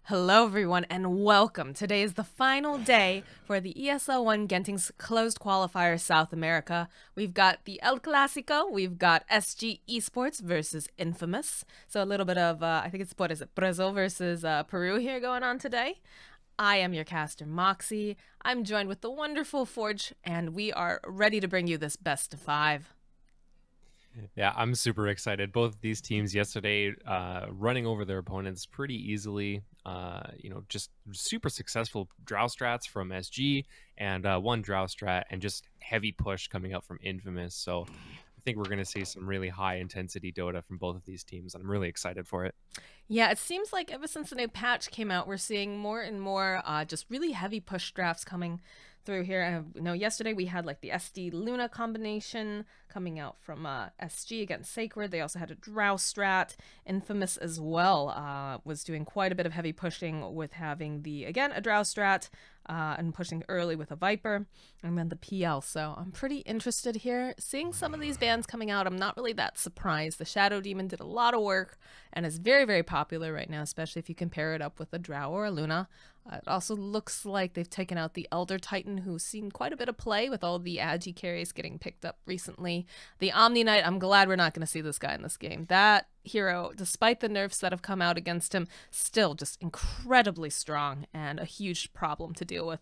Hello everyone and welcome. Today is the final day for the ESL One Genting's closed qualifier South America. We've got the El Clasico, we've got SG Esports versus Infamous. So a little bit of, I think it's, what is it, Brazil versus Peru here going on today. I am your caster, Moxie. I'm joined with the wonderful Forge, and we are ready to bring you this best of five. Yeah, I'm super excited. Both of these teams yesterday running over their opponents pretty easily. Just super successful drow strats from SG and one drow strat and just heavy push coming out from Infamous. So I think we're going to see some really high intensity Dota from both of these teams. I'm really excited for it. Yeah, it seems like ever since the new patch came out, we're seeing more and more just really heavy push drafts coming through here. And yesterday we had like the SD Luna combination coming out from SG against Sacred. They also had a Drow strat. Infamous as well was doing quite a bit of heavy pushing with having again, a Drow strat and pushing early with a Viper and then the PL. So I'm pretty interested here. Seeing some of these bands coming out, I'm not really that surprised. The Shadow Demon did a lot of work and is very, very popular right now, especially if you compare it up with a Drow or a Luna. It also looks like they've taken out the Elder Titan, who's seen quite a bit of play with all the Agi carries getting picked up recently. The Omni Knight, I'm glad we're not going to see this guy in this game. That hero, despite the nerfs that have come out against him, still just incredibly strong and a huge problem to deal with.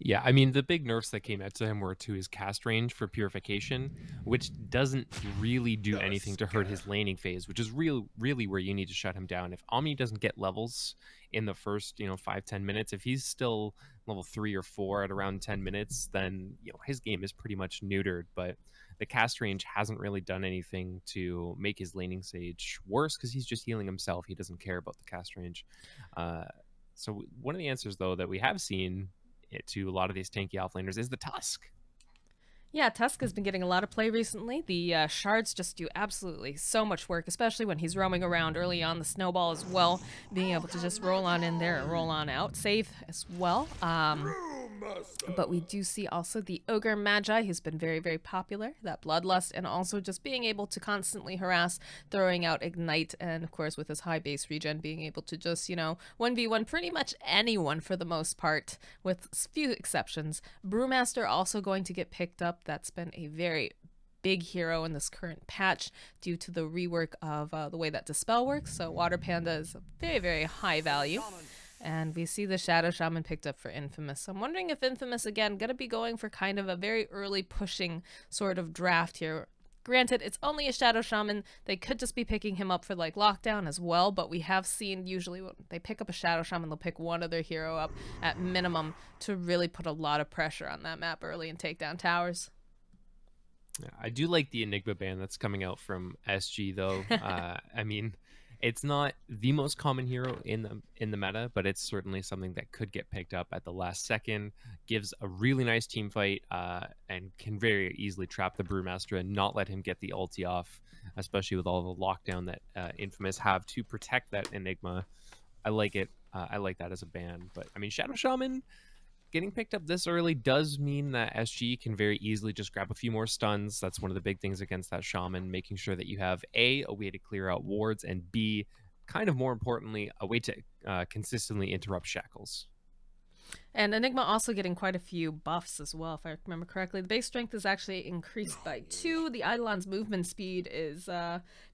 Yeah, I mean, the big nerfs that came out to him were to his cast range for purification, which doesn't really do anything to hurt his laning phase, which is really where you need to shut him down. If Omni doesn't get levels in the first, 5-10 minutes, if he's still level 3 or 4 at around 10 minutes, then, his game is pretty much neutered. But the cast range hasn't really done anything to make his laning stage worse because he's just healing himself. He doesn't care about the cast range. So one of the answers, though, that we have seen to a lot of these tanky offlaners is the Tusk. Yeah, Tusk has been getting a lot of play recently. The shards just do absolutely so much work, especially when he's roaming around early on. The snowball as well, being able to just roll on in there and roll on out. Save as well. But we do see also the Ogre Magi, who's been very, very popular, that Bloodlust, and also just being able to constantly harass, throwing out Ignite, and of course with his high base regen, being able to just, 1v1 pretty much anyone for the most part, with few exceptions. Brewmaster also going to get picked up. That's been a very big hero in this current patch due to the rework of the way that Dispel works. So Water Panda is a very, very high value. And we see the Shadow Shaman picked up for Infamous. So I'm wondering if Infamous, again, going to be going for kind of a very early pushing sort of draft here. Granted, it's only a Shadow Shaman. They could just be picking him up for like lockdown as well, but we have seen usually when they pick up a Shadow Shaman, they'll pick one other hero up at minimum to really put a lot of pressure on that map early and take down towers. Yeah, I do like the Enigma ban that's coming out from SG, though. I mean, it's not the most common hero in the meta, but it's certainly something that could get picked up at the last second. Gives a really nice team fight, and can very easily trap the Brewmaster and not let him get the ulti off, especially with all the lockdown that Infamous have to protect that Enigma. I like it. I like that as a ban. But I mean, Shadow Shaman getting picked up this early does mean that SG can very easily just grab a few more stuns. That's one of the big things against that Shaman, making sure that you have a way to clear out wards, and B, kind of more importantly, a way to consistently interrupt shackles. And Enigma also getting quite a few buffs as well, if I remember correctly. The base strength is actually increased by 2. The Eidolon's movement speed is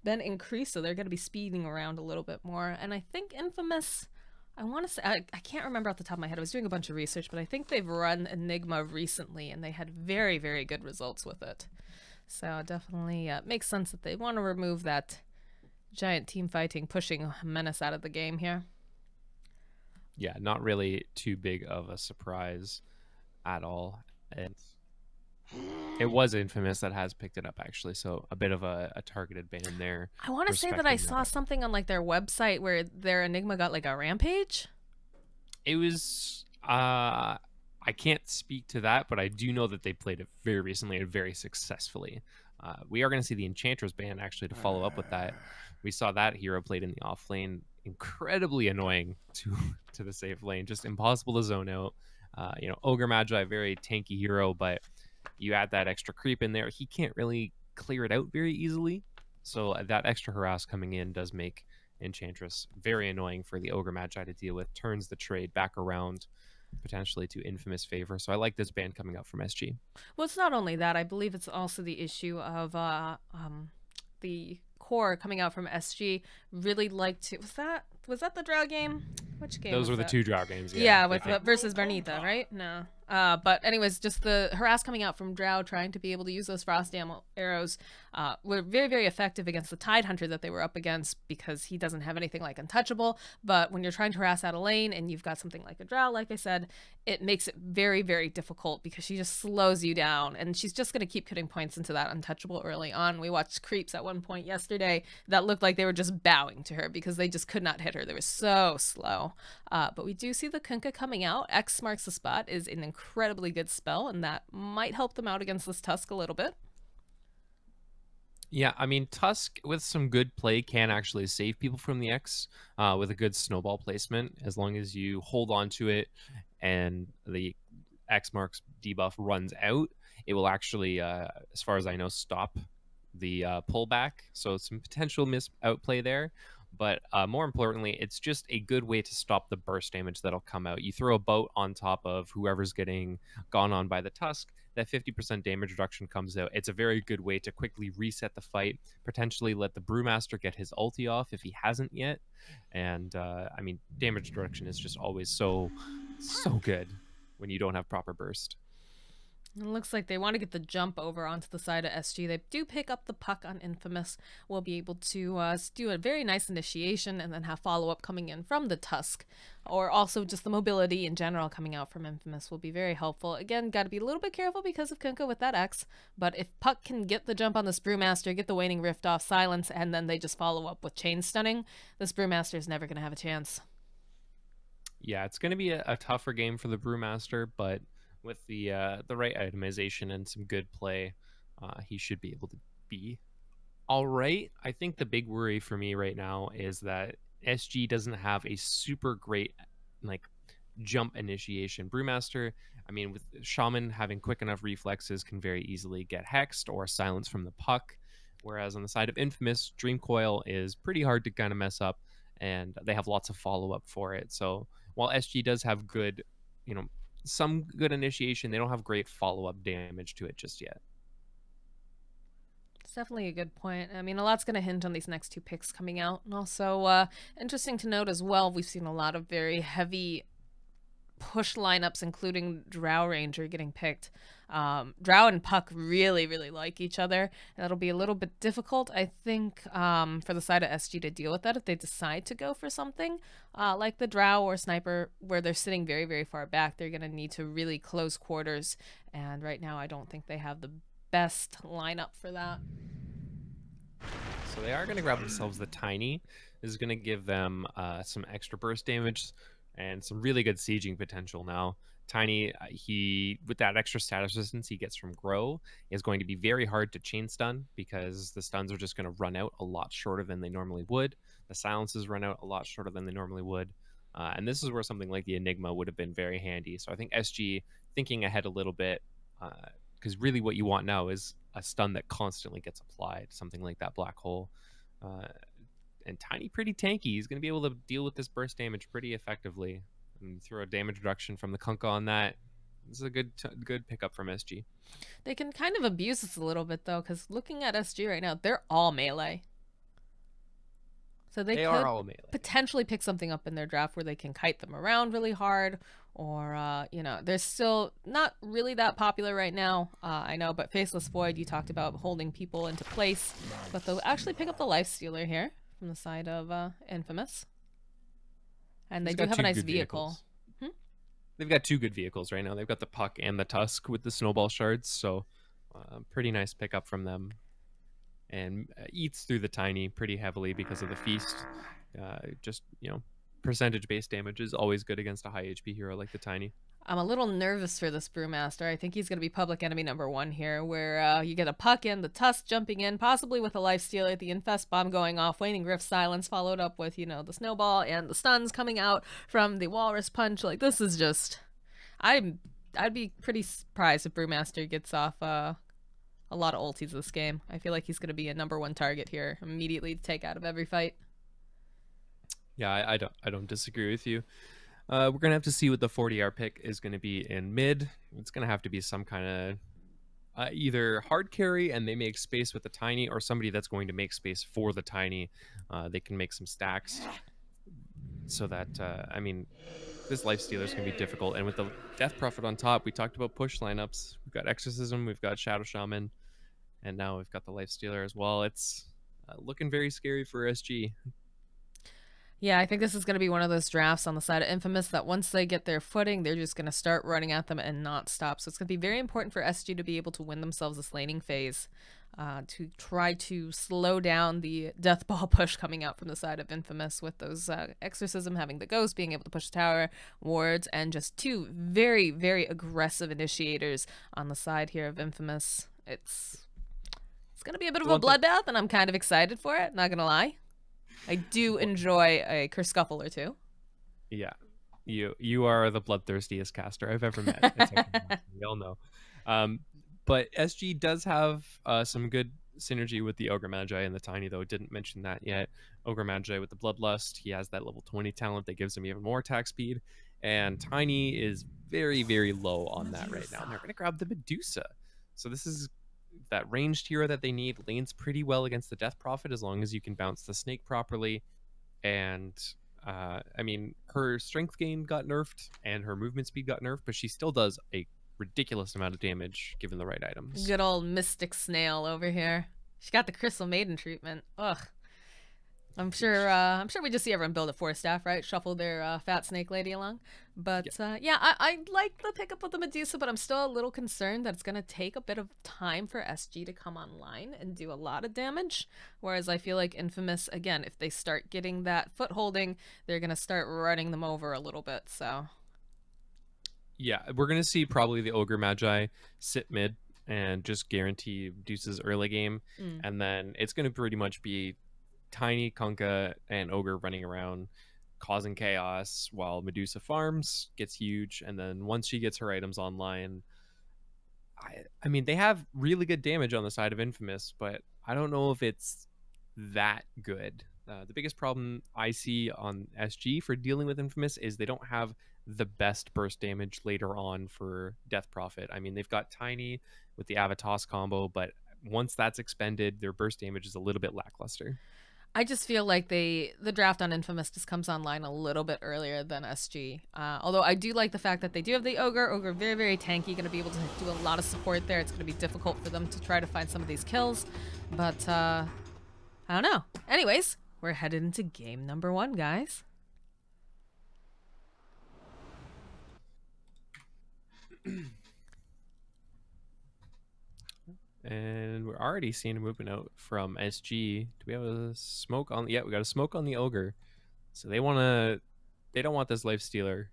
been increased, so they're going to be speeding around a little bit more. And I think Infamous, I want to say, I can't remember off the top of my head. I was doing a bunch of research, but I think they've run Enigma recently, and they had very, very good results with it. So definitely makes sense that they want to remove that giant team fighting, pushing menace out of the game here. Yeah, not really too big of a surprise at all. It was Infamous that has picked it up, actually, so a bit of a targeted ban there. I want to say that I saw something on like their website where their Enigma got like a rampage. It was I can't speak to that, but I do know that they played it very recently and very successfully. We are going to see the Enchantress ban actually to follow up with that. We saw that hero played in the off lane, incredibly annoying to the safe lane, just impossible to zone out. Ogre Magi, very tanky hero, but you add that extra creep in there, he can't really clear it out very easily. So that extra harass coming in does make Enchantress. Very annoying for the Ogre Magi to deal with. Turns the trade back around, potentially to Infamous favor. So I like this ban coming out from SG. Well, it's not only that. I believe it's also the issue of the core coming out from SG really liked to. Was that the Drow game? Which game Those was were the that? two Drow games. Yeah, with versus Bernita, right? No. But anyways, just the harass coming out from Drow trying to be able to use those frost arrows were very, very effective against the Tide Hunter that they were up against because he doesn't have anything like Untouchable. But when you're trying to harass out a lane and you've got something like a Drow, like I said, it makes it very, very difficult because she just slows you down and she's just going to keep putting points into that Untouchable early on. We watched creeps at one point yesterday that looked like they were just bowing to her because they just could not hit her. They were so slow. But we do see the Kunkka coming out. X marks the spot is an incredibly good spell, and that might help them out against this Tusk a little bit. Yeah, I mean, Tusk with some good play can actually save people from the X with a good snowball placement, as long as you hold on to it and the X marks debuff runs out. It will actually, as far as I know, stop the pullback. So some potential miss outplay there. But more importantly, it's just a good way to stop the burst damage that'll come out. You throw a boat on top of whoever's getting gone on by the Tusk, that 50% damage reduction comes out. It's a very good way to quickly reset the fight, potentially let the Brewmaster get his ulti off if he hasn't yet. And I mean, damage reduction is just always so good when you don't have proper burst. It looks like they want to get the jump over onto the side of SG. They do pick up the puck on Infamous. We'll be able to do a very nice initiation and then have follow-up coming in from the Tusk. Or also just the mobility in general coming out from Infamous will be very helpful. Again, got to be a little bit careful because of Kunkka with that X. But if Puck can get the jump on this Brewmaster, get the Waning Rift off, silence, and then they just follow up with Chain Stunning, this Brewmaster is never going to have a chance. Yeah, it's going to be a tougher game for the Brewmaster, but with the right itemization and some good play, he should be able to be all right. I think the big worry for me right now is that SG doesn't have a super great like jump initiation. Brewmaster, I mean, with Shaman having quick enough reflexes, can very easily get hexed or silenced from the puck. Whereas on the side of Infamous, Dream Coil is pretty hard to kind of mess up, and they have lots of follow up for it. So while SG does have good, some good initiation, they don't have great follow-up damage to it just yet. It's definitely a good point. I mean, a lot's going to hinge on these next two picks coming out. And also, interesting to note as well, we've seen a lot of very heavy push lineups, including Drow Ranger getting picked. Drow and Puck really, really like each other. That'll be a little bit difficult, I think, for the side of SG to deal with that if they decide to go for something like the Drow or Sniper, where they're sitting very, very far back. They're going to need to really close quarters, and right now I don't think they have the best lineup for that. So they are going to grab themselves the Tiny. This is going to give them some extra burst damage and some really good sieging potential now. Tiny, he with that extra status resistance he gets from Grow, is going to be very hard to chain stun because the stuns are just going to run out a lot shorter than they normally would. The silences run out a lot shorter than they normally would. And this is where something like the Enigma would have been very handy. So I think SG thinking ahead a little bit, because really what you want now is a stun that constantly gets applied, something like that Black Hole. And Tiny pretty tanky. He's going to be able to deal with this burst damage pretty effectively. And throw a damage reduction from the Kunkka on that. This is a good pickup from SG. They can kind of abuse this a little bit, though, because looking at SG right now, they're all melee. So they are could all melee. potentially pick something up in their draft where they can kite them around really hard. Or, they're still not really that popular right now, I know, but Faceless Void, you talked about holding people into place. But they'll actually pick up the Lifestealer here from the side of Infamous. And they do have a nice vehicle. They've got two good vehicles right now. They've got the Puck and the Tusk with the Snowball Shards, so pretty nice pickup from them. And eats through the Tiny pretty heavily because of the Feast. Percentage-based damage is always good against a high HP hero like the Tiny. I'm a little nervous for this Brewmaster. I think he's going to be public enemy #1 here, where you get a Puck in, the Tusk jumping in, possibly with a Lifestealer, the Infest Bomb going off, Waning Rift silence, followed up with, the Snowball and the stuns coming out from the Walrus Punch. Like, this is just... I'd be pretty surprised if Brewmaster gets off a lot of ultis this game. I feel like he's going to be a #1 target here immediately to take out of every fight. Yeah, I don't disagree with you. We're gonna have to see what the 40R pick is gonna be in mid. It's gonna have to be some kind of either hard carry and they make space with the tiny, or somebody that's going to make space for the tiny. They can make some stacks so that I mean, this life stealer is going to be difficult. And with the death prophet on top, we talked about push lineups. We've got exorcism, we've got shadow shaman, and now we've got the life stealer as well. It's looking very scary for SG. Yeah, I think this is going to be one of those drafts on the side of Infamous that once they get their footing, they're just going to start running at them and not stop. So it's going to be very important for SG to be able to win themselves this laning phase, to try to slow down the death ball push coming out from the side of Infamous with those Exorcism, having the Ghost, being able to push tower, wards, and just two very, very aggressive initiators on the side here of Infamous. It's going to be a bit of a bloodbath, and I'm kind of excited for it, not going to lie. I do enjoy a Kerscuffle or two. Yeah, you are the bloodthirstiest caster I've ever met. It's we all know. But SG does have some good synergy with the Ogre Magi and the Tiny, though. Didn't mention that yet. Ogre Magi with the Bloodlust, he has that level 20 talent that gives him even more attack speed. And Tiny is very, very low on that right now. And they're going to grab the Medusa. So this is that ranged hero that they need. Lanes pretty well against the Death Prophet as long as you can bounce the snake properly. And I mean, her strength gain got nerfed and her movement speed got nerfed, but she still does a ridiculous amount of damage given the right items. Good old Mystic Snail over here. She got the Crystal Maiden treatment. Ugh. I'm sure we just see everyone build a 4-staff, right? Shuffle their fat snake lady along. But yeah, I like the pickup of the Medusa, but I'm still a little concerned that it's going to take a bit of time for SG to come online and do a lot of damage. Whereas I feel like Infamous, again, if they start getting that footholding, they're going to start running them over a little bit. So yeah, we're going to see probably the Ogre Magi sit mid and just guarantee Medusa's early game. And then it's going to pretty much be Tiny, Kunkka, and Ogre running around causing chaos while Medusa farms, gets huge, and then once she gets her items online, I mean, they have really good damage on the side of Infamous, but I don't know if it's that good. The biggest problem I see on SG for dealing with Infamous is they don't have the best burst damage later on for Death Prophet. I mean, they've got Tiny with the Avatos combo, but once that's expended, their burst damage is a little bit lackluster. I just feel like the draft on Infamous just comes online a little bit earlier than SG. Although I do like the fact that they do have the Ogre. Ogre very, very tanky, going to be able to do a lot of support there. It's going to be difficult for them to try to find some of these kills. But I don't know. Anyways, we're headed into game number 1, guys. And we're already seeing a movement out from SG. Do we have a smoke on? Yeah, we got a smoke on the Ogre. So they don't want this life stealer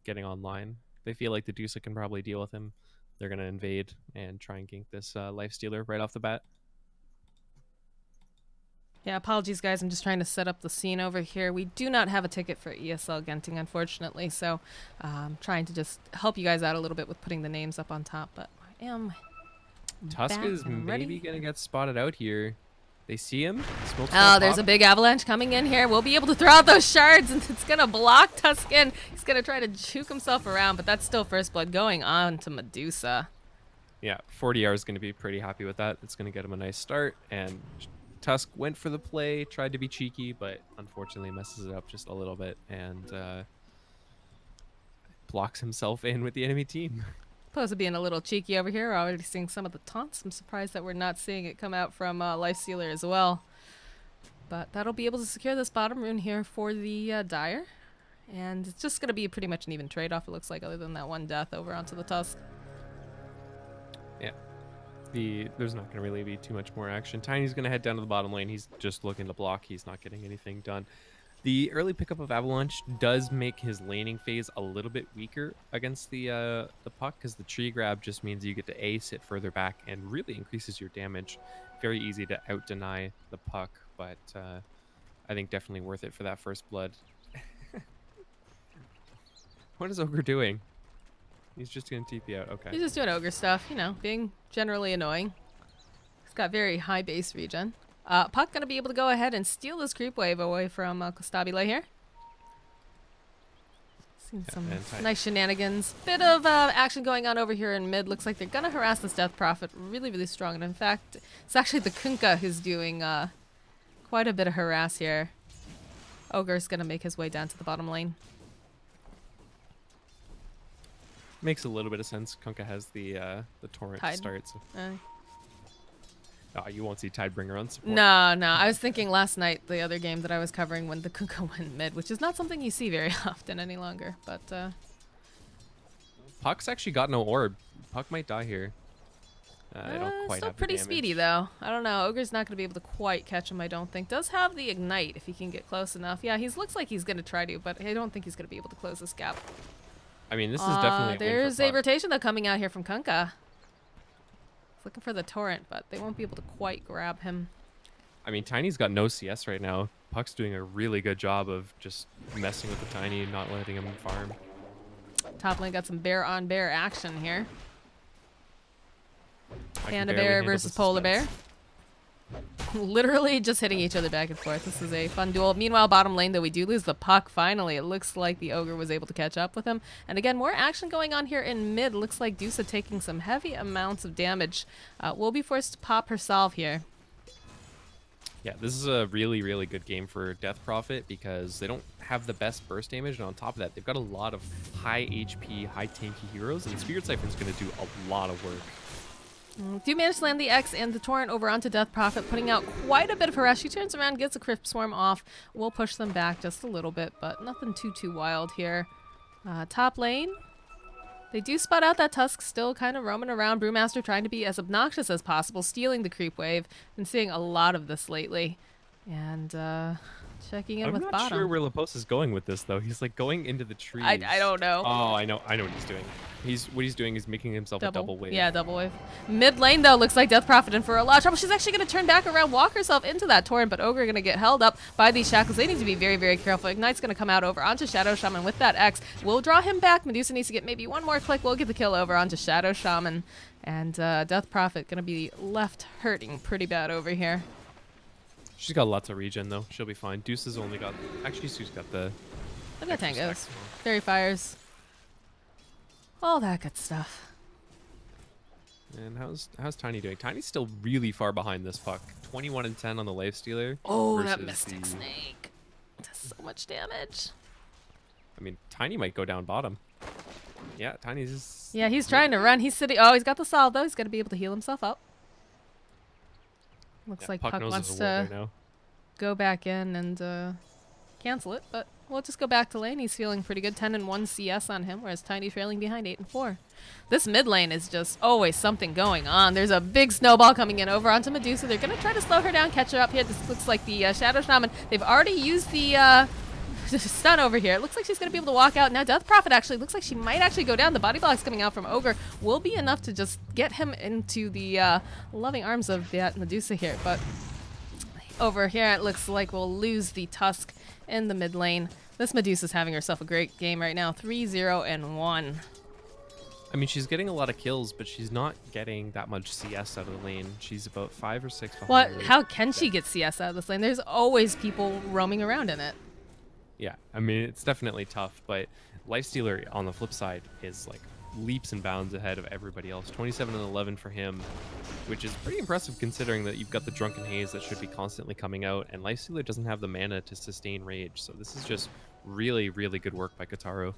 getting online. They feel like the Dusa can probably deal with him. They're gonna invade and try and gank this life stealer right off the bat. Yeah, apologies, guys. I'm just trying to set up the scene over here. We do not have a ticket for ESL Genting, unfortunately, so I'm trying to just help you guys out a little bit with putting the names up on top, but I am Tusk is maybe going to get spotted out here. They see him. There's a big avalanche coming in here. We'll be able to throw out those shards, and it's going to block Tuscan. He's going to try to juke himself around, but that's still first blood going on to Medusa. Yeah, 40R is going to be pretty happy with that. It's going to get him a nice start, and Tusk went for the play, tried to be cheeky, but unfortunately messes it up just a little bit, and blocks himself in with the enemy team. Supposed to being a little cheeky over here. We're already seeing some of the taunts. I'm surprised that we're not seeing it come out from Lifestealer as well. But that'll be able to secure this bottom rune here for the Dire. And it's just going to be pretty much an even trade-off, it looks like, other than that one death over onto the Tusk. Yeah. There's not going to really be too much more action. Tiny's going to head down to the bottom lane. He's just looking to block. He's not getting anything done. The early pickup of Avalanche does make his laning phase a little bit weaker against the puck, because the tree grab just means you get to A, sit further back, and really increases your damage. Very easy to out-deny the puck, but I think definitely worth it for that first blood. What is Ogre doing? He's just going to TP out. Okay. He's just doing Ogre stuff, you know, being generally annoying. He's got very high base regen. Puck going to be able to go ahead and steal this creep wave away from Costabile here. Seen some and nice shenanigans. Bit of action going on over here in mid. Looks like they're gonna harass this Death Prophet really, really strong. And in fact, it's actually the Kunkka who's doing quite a bit of harass here. Ogre's gonna make his way down to the bottom lane. Makes a little bit of sense. Kunkka has the torrent Tide. to start. So. Oh, you won't see Tidebringer on support. No. I was thinking last night, the other game that I was covering, when the Kunkka went mid, which is not something you see very often any longer. But Puck's actually got no orb. Puck might die here. They don't quite still have the pretty damage. speedy though. I don't know. Ogre's not going to be able to quite catch him, I don't think. Does have the ignite if he can get close enough. Yeah, he looks like he's going to try to, but I don't think he's going to be able to close this gap. I mean, this is definitely a win for there's a Puck. rotation though coming out here from Kunkka. He's looking for the torrent, but they won't be able to quite grab him. I mean, Tiny's got no CS right now. Puck's doing a really good job of just messing with the Tiny and not letting him farm. Top lane got some bear on bear action here. I can Panda barely bear handle versus the polar bear. suspense. Literally just hitting each other back and forth. This is a fun duel. Meanwhile, bottom lane, though, we do lose the puck finally. It looks like the Ogre was able to catch up with him. And again, more action going on here in mid. Looks like Dusa taking some heavy amounts of damage. Will be forced to pop her salve here. Yeah, this is a really, really good game for Death Prophet because they don't have the best burst damage, and on top of that, they've got a lot of high HP, high tanky heroes, and Spirit Siphon's going to do a lot of work. Do manage to land the X and the Torrent over onto Death Prophet, putting out quite a bit of harass. She turns around, gets a Crypt Swarm off. We'll push them back just a little bit, but nothing too wild here. Top lane. They do spot out that Tusk still kind of roaming around. Brewmaster trying to be as obnoxious as possible, stealing the creep wave. Been seeing a lot of this lately. And checking in with I'm not bottom. sure where Lepos is going with this, though. He's like going into the trees. I don't know. Oh, I know what he's doing. What he's doing is making himself a double wave. Yeah, double wave. Mid lane, though, looks like Death Prophet in for a lot of trouble. She's actually going to turn back around, walk herself into that torrent, but Ogre going to get held up by these shackles. They need to be very, very careful. Ignite's going to come out over onto Shadow Shaman with that X. We'll draw him back. Medusa needs to get maybe one more click. We'll get the kill over onto Shadow Shaman. And Death Prophet going to be left hurting pretty bad over here. She's got lots of regen, though. She'll be fine. Deuce has only got... Actually, she's got the... Look at extra Tangos. stack. Fairy Fires. All that good stuff. And how's Tiny doing? Tiny's still really far behind this puck. 21 and 10 on the Life Stealer. Oh, that versus Mystic the- Snake. Does so much damage. I mean, Tiny might go down bottom. Yeah, Tiny's... Yeah, he's trying to run. He's sitting... Oh, he's got the salve, though. He's going to be able to heal himself up. Looks like Puck knows wants there's a ward to there now. go back in and cancel it, but we'll just go back to lane. He's feeling pretty good. 10 and 1 CS on him, whereas Tiny trailing behind 8 and 4. This mid lane is just always something going on. There's a big snowball coming in over onto Medusa. They're going to try to slow her down, catch her up here. This looks like the Shadow Shaman. They've already used the stun over here. It looks like she's going to be able to walk out. Now Death Prophet actually looks like she might actually go down. The body blocks coming out from Ogre will be enough to just get him into the loving arms of that Medusa here. But over here, it looks like we'll lose the Tusk in the mid lane. This Medusa's having herself a great game right now. 3-0 and 1. I mean, she's getting a lot of kills, but she's not getting that much CS out of the lane. She's about 5 or 6 behind. What? How can she get CS out of this lane? There's always people roaming around in it. Yeah, I mean, it's definitely tough, but Lifestealer on the flip side is like leaps and bounds ahead of everybody else. 27 and 11 for him, which is pretty impressive considering that you've got the Drunken Haze that should be constantly coming out, and Lifestealer doesn't have the mana to sustain rage, so this is just really, really good work by Kotaro.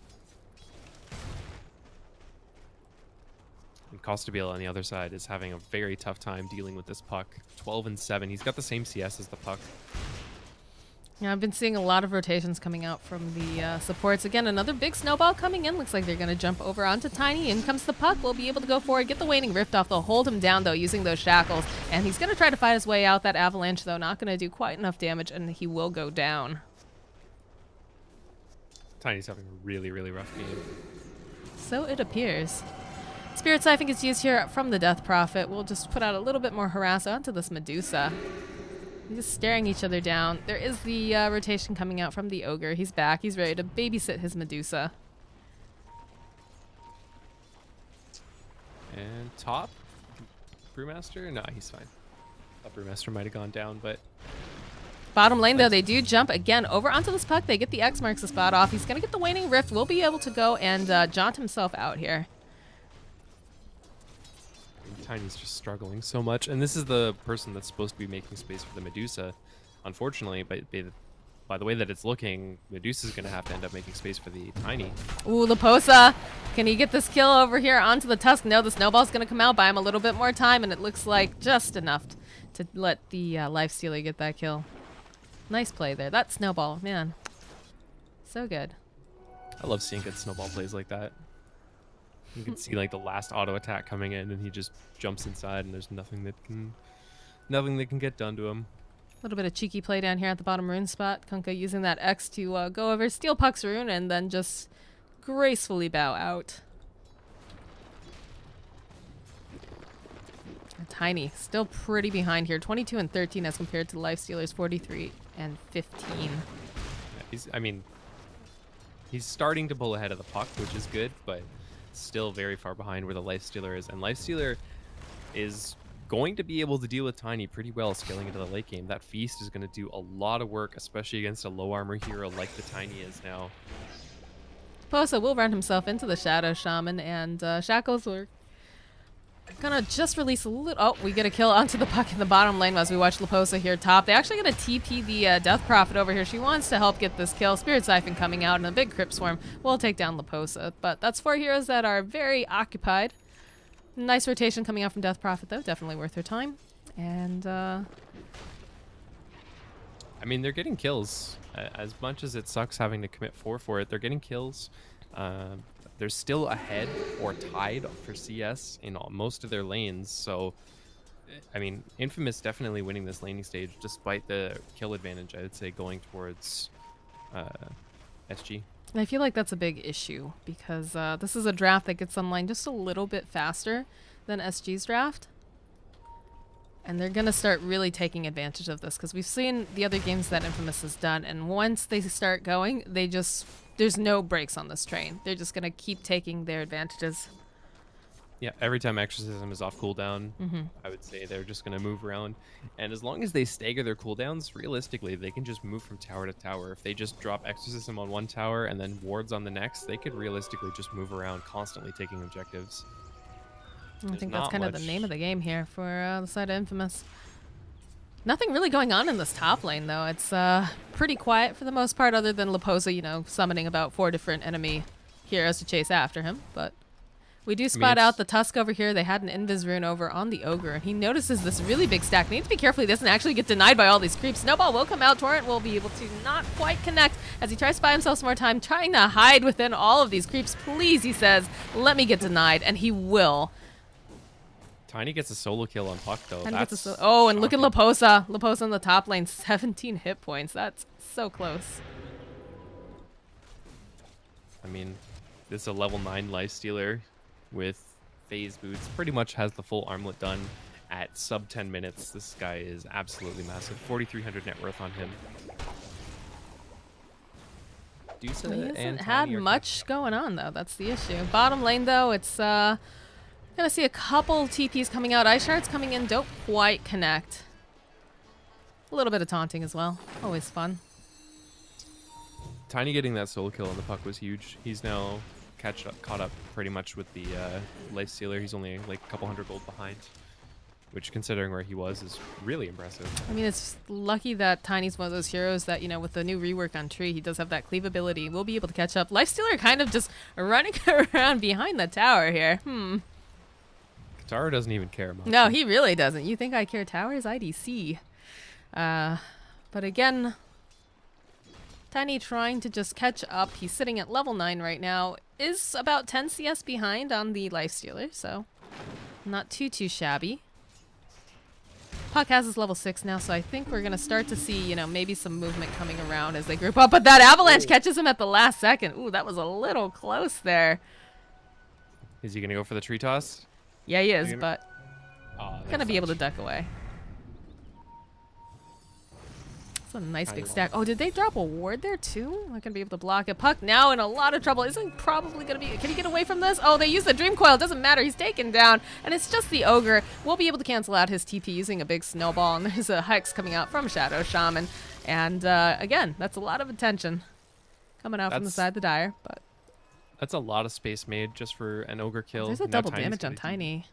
And Costabile on the other side is having a very tough time dealing with this puck. 12 and 7. He's got the same CS as the puck. Yeah, I've been seeing a lot of rotations coming out from the supports. Again, another big snowball coming in. Looks like they're going to jump over onto Tiny. In comes the puck. We'll be able to go forward, get the Waning Rift off. They'll hold him down, though, using those shackles. And he's going to try to fight his way out. That avalanche, though, not going to do quite enough damage, and he will go down. Tiny's having a really, really rough game. So it appears. Spirit Siphon gets used here from the Death Prophet. We'll just put out a little bit more harass onto this Medusa. Just staring each other down. There is the rotation coming out from the Ogre. He's back. He's ready to babysit his Medusa. And top? Brewmaster? No, he's fine. Thought Brewmaster might have gone down, but Bottom lane, though, they do jump again over onto this puck. They get the X marks the spot off. He's going to get the Waning Rift. Will be able to go and jaunt himself out here. Tiny's just struggling so much. And this is the person that's supposed to be making space for the Medusa. Unfortunately, by the way that it's looking, Medusa's going to have to end up making space for the Tiny. Ooh, Laposa. Can he get this kill over here onto the Tusk? No, the Snowball's going to come out, buy him a little bit more time, and it looks like just enough to let the Lifestealer get that kill. Nice play there. That Snowball, man. So good. I love seeing good Snowball plays like that. You can see like the last auto attack coming in, and he just jumps inside, and there's nothing that can get done to him. A little bit of cheeky play down here at the bottom rune spot. Kunkka using that X to go over, steal Puck's rune, and then just gracefully bow out. Tiny, still pretty behind here. 22 and 13 as compared to Lifestealer's 43 and 15. Yeah, he's starting to pull ahead of the puck, which is good, but still very far behind where the Lifestealer is. And Lifestealer is going to be able to deal with Tiny pretty well scaling into the late game. That Feast is going to do a lot of work, especially against a low armor hero like the Tiny is now. Posa will run himself into the Shadow Shaman, and Shackles are gonna just release a little. Oh, we get a kill onto the puck in the bottom lane as we watch Laposa here top. They actually gonna TP the Death Prophet over here. She wants to help get this kill. Spirit Siphon coming out, and a big Crypt Swarm will take down Laposa. But that's 4 heroes that are very occupied. Nice rotation coming out from Death Prophet, though. Definitely worth her time. And I mean, they're getting kills. As much as it sucks having to commit 4 for it, they're getting kills. They're still ahead or tied for CS in most of their lanes. So, I mean, Infamous definitely winning this laning stage despite the kill advantage, I would say, going towards SG. I feel like that's a big issue because this is a draft that gets online just a little bit faster than SG's draft. And they're going to start really taking advantage of this because we've seen the other games that Infamous has done. And once they start going, there's no brakes on this train. They're just going to keep taking their advantages. Yeah, every time Exorcism is off cooldown, I would say they're just going to move around. And as long as they stagger their cooldowns, realistically, they can just move from tower to tower. If they just drop Exorcism on one tower and then wards on the next, they could realistically just move around, constantly taking objectives. I think that's kind of the name of the game here for the side of Infamous. Nothing really going on in this top lane, though. It's pretty quiet for the most part, other than Laposa, you know, summoning about 4 different enemy heroes to chase after him. But we do spot out the Tusk over here. They had an Invis rune over on the Ogre, and he notices this really big stack. They need to be careful he doesn't actually get denied by all these creeps. Snowball will come out. Torrent will be able to not quite connect as he tries to buy himself some more time, trying to hide within all of these creeps. Please, he says, let me get denied, and he will. Tiny gets a solo kill on Puck, though. And look at Laposa. Laposa in the top lane, 17 hit points. That's so close. I mean, this is a level 9 Lifestealer with phase boots. Pretty much has the full armlet done at sub 10 minutes. This guy is absolutely massive. 4,300 net worth on him. He hasn't had much going on, though. That's the issue. Bottom lane, though, it's gonna see a couple TPs coming out. Ice Shards coming in, don't quite connect. A little bit of taunting as well. Always fun. Tiny getting that solo kill on the Puck was huge. He's now caught up pretty much with the Lifestealer. He's only like a couple hundred gold behind, which, considering where he was, is really impressive. I mean, it's lucky that Tiny's one of those heroes that, you know, with the new rework on Tree, he does have that cleave ability. We'll be able to catch up. Lifestealer kind of just running around behind the tower here. Tower doesn't even care much. No, he really doesn't. You think I care towers? IDC. But again, Tiny trying to just catch up. He's sitting at level 9 right now. Is about 10 CS behind on the Lifestealer, so not too shabby. Puck has his level 6 now, so I think we're going to start to see, you know, maybe some movement coming around as they group up. But that Avalanche catches him at the last second. Ooh, that was a little close there. Is he going to go for the tree toss? Yeah, he is, but gonna be able to duck away. It's a nice Tiny big one. stack. Oh, did they drop a ward there too? Not gonna be able to block it. Puck now in a lot of trouble. Isn't probably gonna be. Can he get away from this? Oh, they use the Dream Coil. Doesn't matter. He's taken down, and it's just the Ogre. We'll be able to cancel out his TP using a big snowball, and there's a Hex coming out from Shadow Shaman, and again, that's a lot of attention coming out from the side of the Dire, but. That's a lot of space made just for an Ogre kill. There's a Now double Tiny's damage gonna on do- Tiny.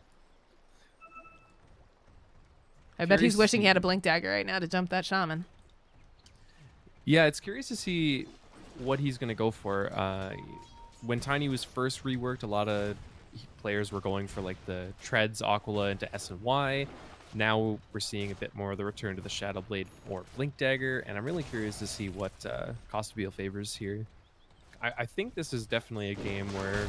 I bet he's wishing he had a Blink Dagger right now to jump that Shaman. Yeah, it's curious to see what he's going to go for. When Tiny was first reworked, a lot of players were going for like the Treads, Aquila into S and Y. Now we're seeing a bit more of the return to the Shadow Blade or Blink Dagger, and I'm really curious to see what Costabile favors here. I think this is definitely a game where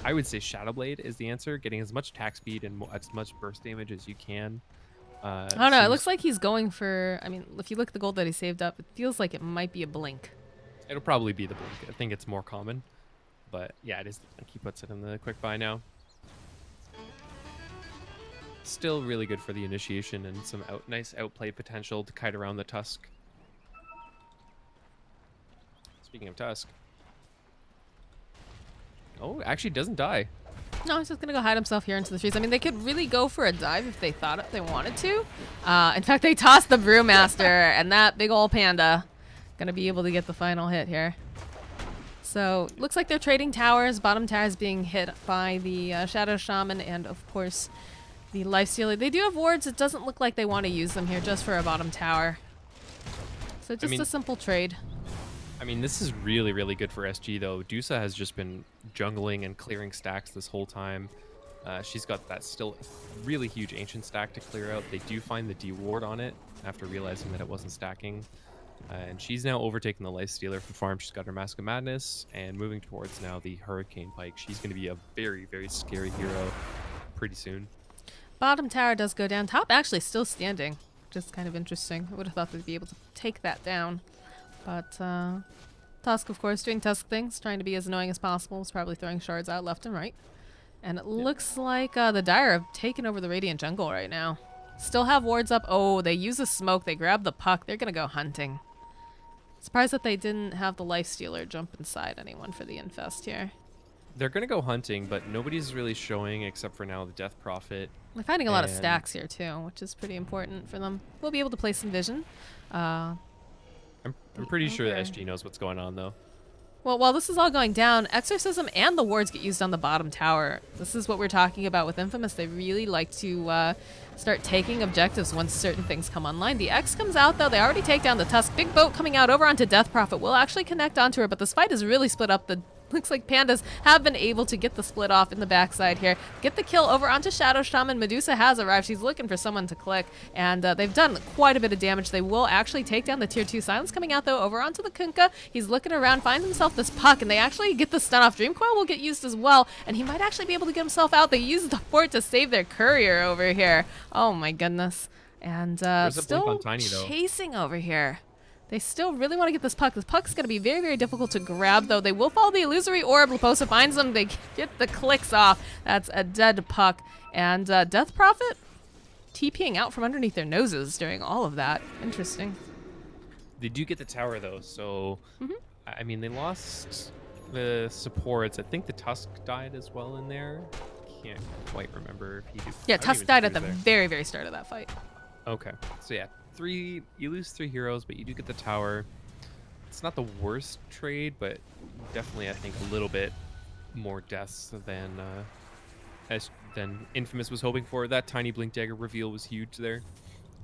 I would say Shadow Blade is the answer, getting as much attack speed and as much burst damage as you can. I don't know. It looks like he's going for. I mean, if you look at the gold that he saved up, it feels like it might be a Blink. It'll probably be the Blink. I think it's more common. But yeah, it is. He puts it in the quick buy now. Still really good for the initiation and some nice outplay potential to kite around the Tusk. Speaking of Tusk. Oh, actually doesn't die. No, he's just going to go hide himself here into the trees. I mean, they could really go for a dive if they thought they wanted to. In fact, they tossed the Brewmaster, and that big old panda going to be able to get the final hit here. So, looks like they're trading towers. Bottom tower is being hit by the Shadow Shaman and, of course, the Lifestealer. They do have wards. It doesn't look like they want to use them here just for a bottom tower. So, just a simple trade. I mean, this is really, really good for SG, though. Dusa has just been jungling and clearing stacks this whole time. She's got that still really huge Ancient stack to clear out. They do find the D ward on it after realizing that it wasn't stacking. And she's now overtaking the Lifestealer from farm. She's got her Mask of Madness and moving towards now the Hurricane Pike. She's going to be a very, very scary hero pretty soon. Bottom tower does go down. Top actually still standing. Just kind of interesting. I would have thought they'd be able to take that down. But Tusk, of course, doing Tusk things, trying to be as annoying as possible. Is probably throwing shards out left and right. And it looks like the Dire have taken over the Radiant jungle right now. Still have wards up. Oh, they use a smoke. They grab the puck. They're going to go hunting. Surprised that they didn't have the Lifestealer jump inside anyone for the infest here. They're going to go hunting, but nobody's really showing except for now the Death Prophet. They're finding a lot of stacks here, too, which is pretty important for them. We'll be able to play some vision. I'm pretty sure that SG knows what's going on, though. Well, while this is all going down, Exorcism and the wards get used on the bottom tower. This is what we're talking about with Infamous. They really like to start taking objectives once certain things come online. The X comes out, though. They already take down the Tusk. Big boat coming out over onto Death Prophet. Will actually connect onto her, but this fight is really split up. Looks like Pandas have been able to get the split off in the backside here. Get the kill over onto Shadow Shaman. Medusa has arrived. She's looking for someone to click. And they've done quite a bit of damage. They will actually take down the tier 2 Silence coming out, though, over onto the Kunkka. He's looking around, finds himself this puck, and they actually get the stun off. Dream Coil will get used as well, and he might actually be able to get himself out. They use the fort to save their courier over here. Oh, my goodness. And still Tiny, chasing over here. They still really want to get this puck. This puck's going to be very, very difficult to grab, though. They will follow the Illusory Orb. Leposa finds them. They get the clicks off. That's a dead puck. And Death Prophet TPing out from underneath their noses during all of that. Interesting. They do get the tower, though, so... I mean, they lost the supports. I think the Tusk died as well in there. Can't quite remember if he did. Yeah, Tusk died at the very, very start of that fight. Okay. So, yeah. You lose 3 heroes, but you do get the tower. It's not the worst trade, but definitely I think a little bit more deaths than Infamous was hoping for. That tiny Blink Dagger reveal was huge there,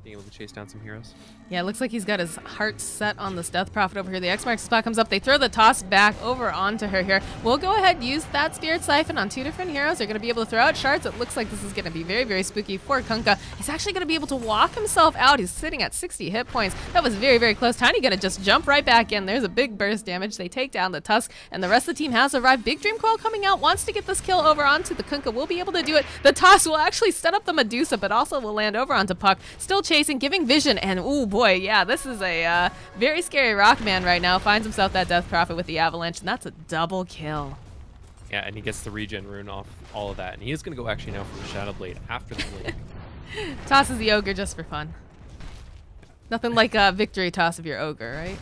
being able to chase down some heroes. Yeah, it looks like he's got his heart set on this Death Prophet over here. The X marks spot comes up. They throw the toss back over onto her here. We'll go ahead and use that Spirit Siphon on 2 different heroes. They're going to be able to throw out shards. It looks like this is going to be very, very spooky for Kunkka. He's actually going to be able to walk himself out. He's sitting at 60 hit points. That was very, very close. Tiny going to just jump right back in. There's a big burst damage. They take down the Tusk, and the rest of the team has arrived. Big Dream Coil coming out, wants to get this kill over onto the Kunkka. Will be able to do it. The toss will actually set up the Medusa, but also will land over onto Puck. Still chasing, giving vision, and oh boy, yeah, this is a very scary Rockman right now. Finds himself that Death Prophet with the Avalanche, and that's a double kill. Yeah, and he gets the regen rune off all of that, and he is going to go actually now for the Shadow Blade after the blink. Tosses the Ogre just for fun. Nothing like a victory toss of your ogre, right?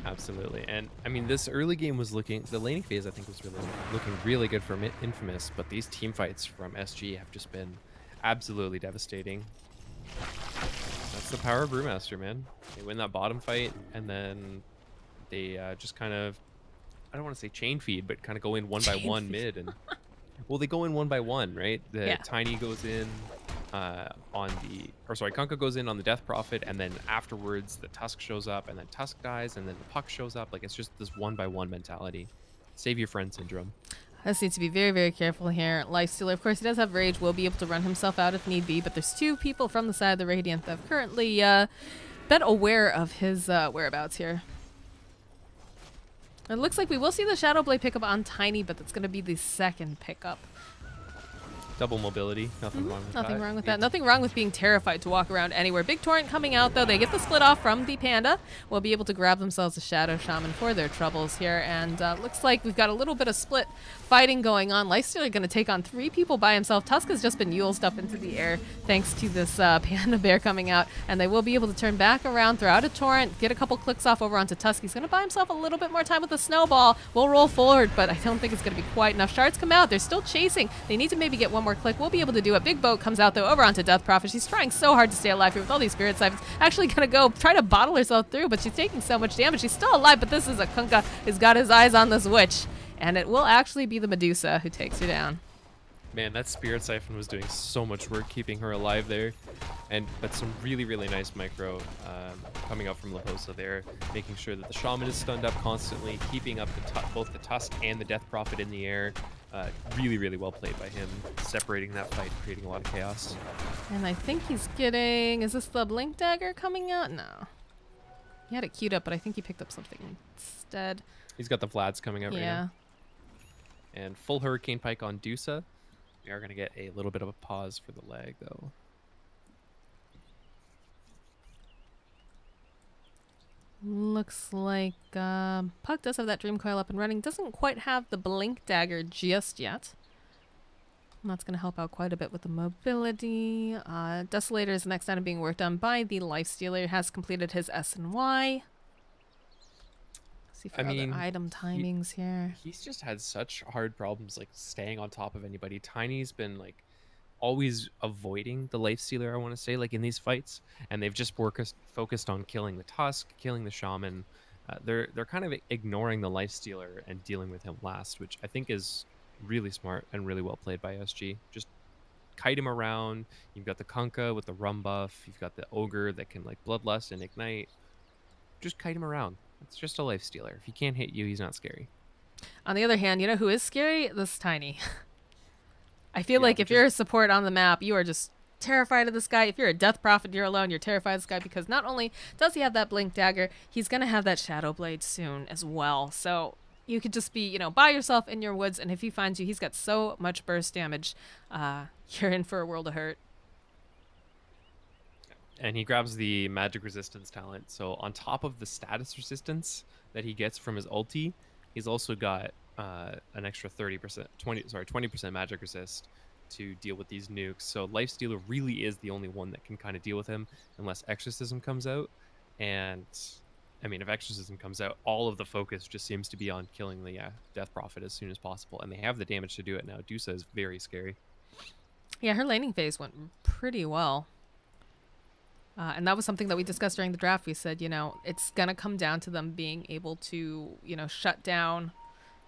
Absolutely. And I mean, this early game was looking, the laning phase I think was really looking really good for Infamous, but these team fights from SG have just been absolutely devastating. That's the power of Brewmaster, man. They win that bottom fight, and then they just kind of, I don't want to say chain feed, but kind of go in one by one mid. And well, they go in one by one, right? The Tiny goes in on the, or sorry, Kunkka goes in on the Death Prophet, and then afterwards the Tusk shows up, and then Tusk dies, and then the Puck shows up. Like, it's just this one by one mentality. Save your friend syndrome. Just needs to be very, very careful here. Lifestealer, of course, he does have Rage, will be able to run himself out if need be, but there's two people from the side of the Radiant that have currently been aware of his whereabouts here. It looks like we will see the Shadow Blade pickup on Tiny, but that's going to be the second pickup. Double mobility. Nothing wrong with that. Nothing wrong with that. Nothing wrong with being terrified to walk around anywhere. Big Torrent coming out, though. They get the split off from the Panda. Will be able to grab themselves a Shadow Shaman for their troubles here. And looks like we've got a little bit of split fighting going on. Lifestealer going to take on 3 people by himself. Tusk has just been Yulesed up into the air thanks to this Panda Bear coming out. And they will be able to turn back around, throw out a Torrent, get a couple clicks off over onto Tusk. He's going to buy himself a little bit more time with the Snowball. We'll roll forward, but I don't think it's going to be quite enough. Shards come out. They're still chasing. They need to maybe get one more click. We'll be able to do it. Big Boat comes out, though, over onto Death Prophet. She's trying so hard to stay alive here with all these Spirit Siphons. Actually going to go try to bottle herself through, but she's taking so much damage. She's still alive, but this is a Kunkka who's got his eyes on this witch. And it will actually be the Medusa who takes her down. Man, that Spirit Siphon was doing so much work keeping her alive there. But some really, really nice micro coming out from Leposa there, making sure that the Shaman is stunned up constantly, keeping up both the Tusk and the Death Prophet in the air. Really, really well played by him, separating that fight, creating a lot of chaos. And I think he's getting... Is this the Blink Dagger coming out? No. He had it queued up, but I think he picked up something instead. He's got the Vlads coming out right now. And full Hurricane Pike on Dusa. We are going to get a little bit of a pause for the lag, though. Looks like Puck does have that Dream Coil up and running. Doesn't quite have the Blink Dagger just yet. And that's going to help out quite a bit with the mobility. Desolator is the next item being worked on by the Lifestealer. Has completed his S and Y. See for other item timings here. He's just had such hard problems like staying on top of anybody. Tiny's been like always avoiding the Lifestealer, I want to say, like in these fights, and they've just focused on killing the Tusk, killing the Shaman. They're kind of ignoring the Lifestealer and dealing with him last, which I think is really smart and really well played by SG. Just kite him around. You've got the Kunkka with the rum buff. You've got the Ogre that can like Bloodlust and Ignite. Just kite him around. It's just a Lifestealer. If he can't hit you, he's not scary. On the other hand, you know who is scary? This Tiny. I feel like if you're a support on the map, you are just terrified of this guy. If you're a Death Prophet, you're alone, you're terrified of this guy because not only does he have that Blink Dagger, he's going to have that Shadow Blade soon as well. So you could just be, you know, by yourself in your woods, and if he finds you, he's got so much burst damage. You're in for a world of hurt. And he grabs the magic resistance talent. So on top of the status resistance that he gets from his ulti, he's also got an extra 20% magic resist to deal with these nukes. So Lifestealer really is the only one that can kind of deal with him unless Exorcism comes out. And I mean, if Exorcism comes out, all of the focus just seems to be on killing the Death Prophet as soon as possible. And they have the damage to do it now. Dusa is very scary. Yeah, her laning phase went pretty well. And that was something that we discussed during the draft. We said, you know, it's going to come down to them being able to, you know, shut down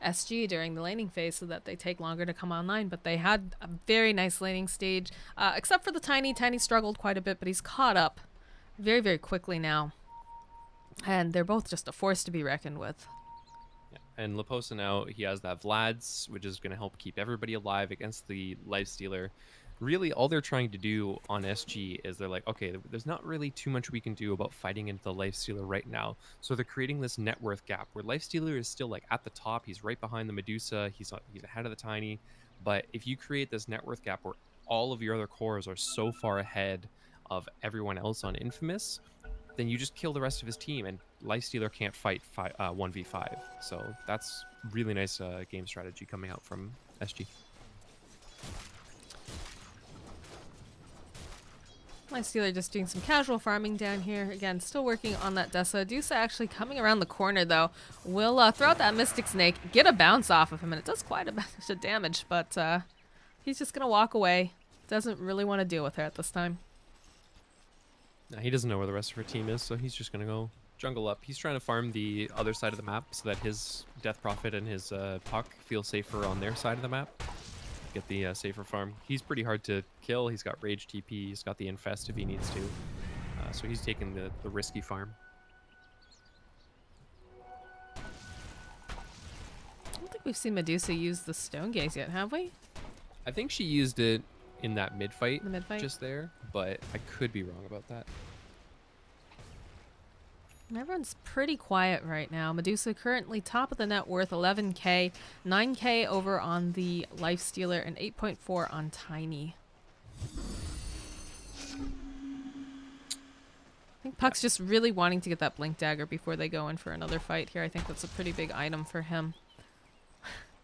SG during the laning phase so that they take longer to come online. But they had a very nice laning stage, except for the Tiny. Tiny struggled quite a bit, but he's caught up very, very quickly now. And they're both just a force to be reckoned with. Yeah. And Leposa now, he has that Vlad's, which is going to help keep everybody alive against the Lifestealer. Really, all they're trying to do on SG is they're like, okay, there's not really too much we can do about fighting into the Lifestealer right now. So they're creating this net worth gap where Lifestealer is still like at the top. He's right behind the Medusa. He's ahead of the Tiny. But if you create this net worth gap where all of your other cores are so far ahead of everyone else on Infamous, then you just kill the rest of his team, and Lifestealer can't fight 1v5. So that's really nice game strategy coming out from SG. Lifestealer just doing some casual farming down here. Again, still working on that Dessa. Dusa actually coming around the corner, though. Will throw out that Mystic Snake, get a bounce off of him, and it does quite a bit of damage, but he's just going to walk away. Doesn't really want to deal with her at this time. No, he doesn't know where the rest of her team is, so he's just going to go jungle up. He's trying to farm the other side of the map so that his Death Prophet and his Puck feel safer on their side of the map. Get the safer farm. He's pretty hard to kill. He's got Rage TP. He's got the Infest if he needs to. So he's taking the risky farm. I don't think we've seen Medusa use the Stone Gaze yet, have we? I think she used it in that mid-fight, just there, but I could be wrong about that. Everyone's pretty quiet right now. Medusa currently top of the net worth, 11k, 9k over on the Lifestealer, and 8.4 on Tiny. I think Puck's just really wanting to get that Blink Dagger before they go in for another fight here. I think that's a pretty big item for him.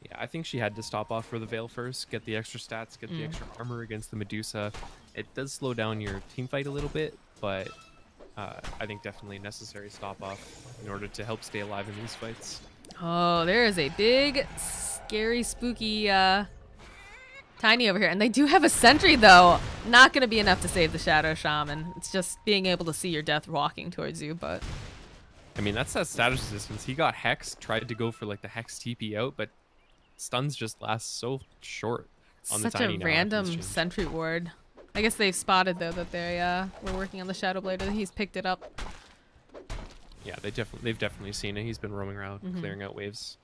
Yeah, I think she had to stop off for the Veil first, get the extra stats, get the extra armor against the Medusa. It does slow down your team fight a little bit, but I think definitely a necessary stop off in order to help stay alive in these fights. Oh, there is a big, scary, spooky Tiny over here. And they do have a sentry, though. Not going to be enough to save the Shadow Shaman. It's just being able to see your death walking towards you, but... I mean, that's that status resistance. He got Hex, tried to go for like the Hex TP out, but stuns just last so short on the Tiny now. Such a random sentry ward. I guess they've spotted, though, that they were working on the Shadow Blade, and he's picked it up. Yeah, they've definitely seen it. He's been roaming around, clearing out waves.